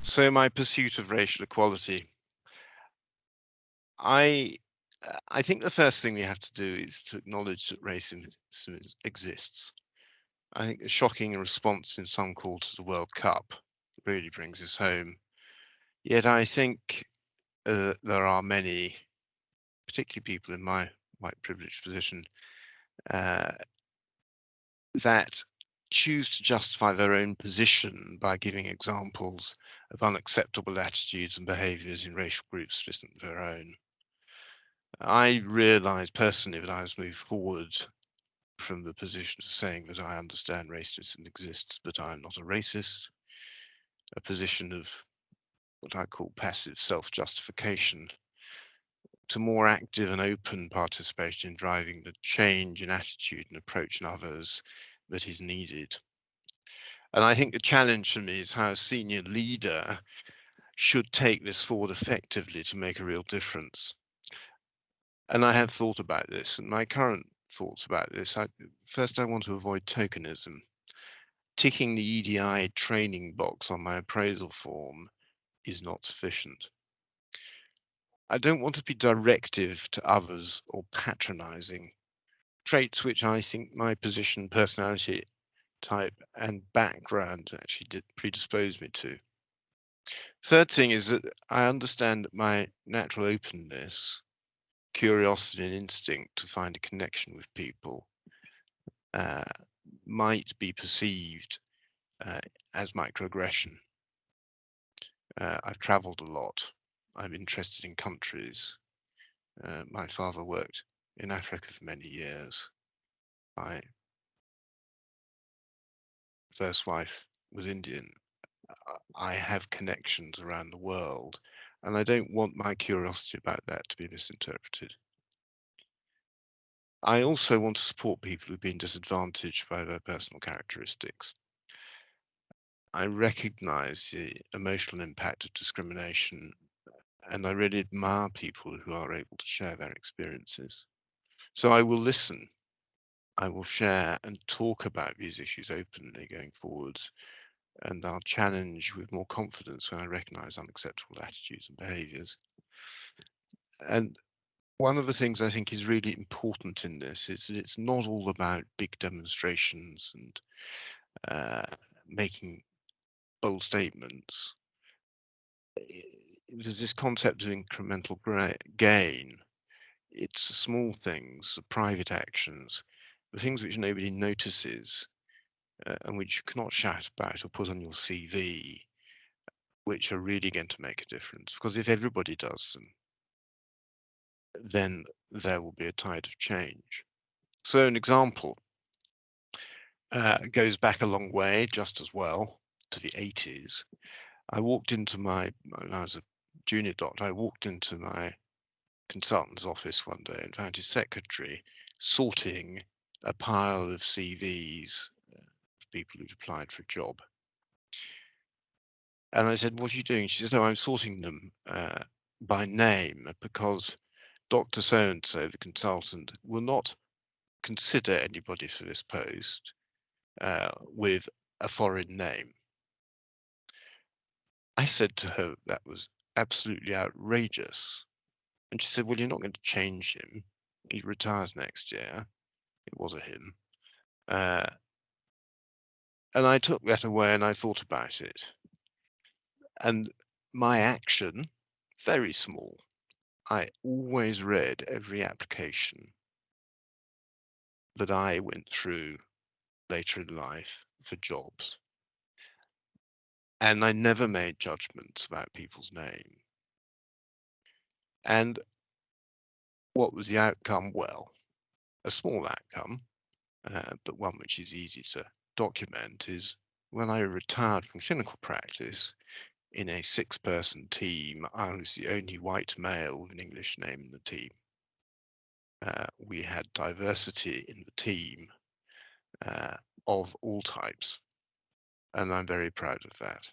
So my pursuit of racial equality, I I think the first thing we have to do is to acknowledge that racism exists. I think a shocking response in some quarters of the World Cup really brings this home. Yet I think there are many, particularly people in my white privileged position, uh, that choose to justify their own position by giving examples of unacceptable attitudes and behaviours in racial groups distant to their own. I realised personally that I was moved forward from the position of saying that I understand racism exists, but I'm not a racist, a position of what I call passive self-justification, to more active and open participation in driving the change in attitude and approach in others that is needed. And I think the challenge for me is how a senior leader should take this forward effectively to make a real difference. And I have thought about this, and my current thoughts about this, first I want to avoid tokenism. Ticking the EDI training box on my appraisal form is not sufficient. I don't want to be directive to others or patronizing, traits which I think my position, personality type, and background actually did predispose me to. Third thing is that I understand that my natural openness, curiosity, and instinct to find a connection with people uh, might be perceived uh, as microaggression. I've traveled a lot. I'm interested in countries. My father worked in Africa for many years. My first wife was Indian. I have connections around the world, and I don't want my curiosity about that to be misinterpreted. I also want to support people who've been disadvantaged by their personal characteristics. I recognize the emotional impact of discrimination, and I really admire people who are able to share their experiences. So I will listen, I will share and talk about these issues openly going forwards, and I'll challenge with more confidence when I recognize unacceptable attitudes and behaviors. And one of the things I think is really important in this is that it's not all about big demonstrations and making bold statements. There's this concept of incremental gain. It's the small things, the private actions, the things which nobody notices and which you cannot shout about or put on your CV, which are really going to make a difference. Because if everybody does them, then there will be a tide of change. So an example goes back a long way, just as well, to the 80s. When I was a junior doctor, I walked into my consultant's office one day and found his secretary sorting a pile of CVs of people who'd applied for a job. And I said, "What are you doing?" She said, "Oh, I'm sorting them by name because Dr. So-and-so, the consultant, will not consider anybody for this post with a foreign name." I said to her that was absolutely outrageous. And she said, "Well, you're not going to change him. He retires next year." It was a him. Uh, and I took that away and I thought about it. And my action, very small. I always read every application that I went through later in life for jobs. And I never made judgments about people's name. And what was the outcome? Well, a small outcome, but one which is easy to document, is when I retired from clinical practice in a 6-person team, I was the only white male with an English name in the team. We had diversity in the team of all types, and I'm very proud of that.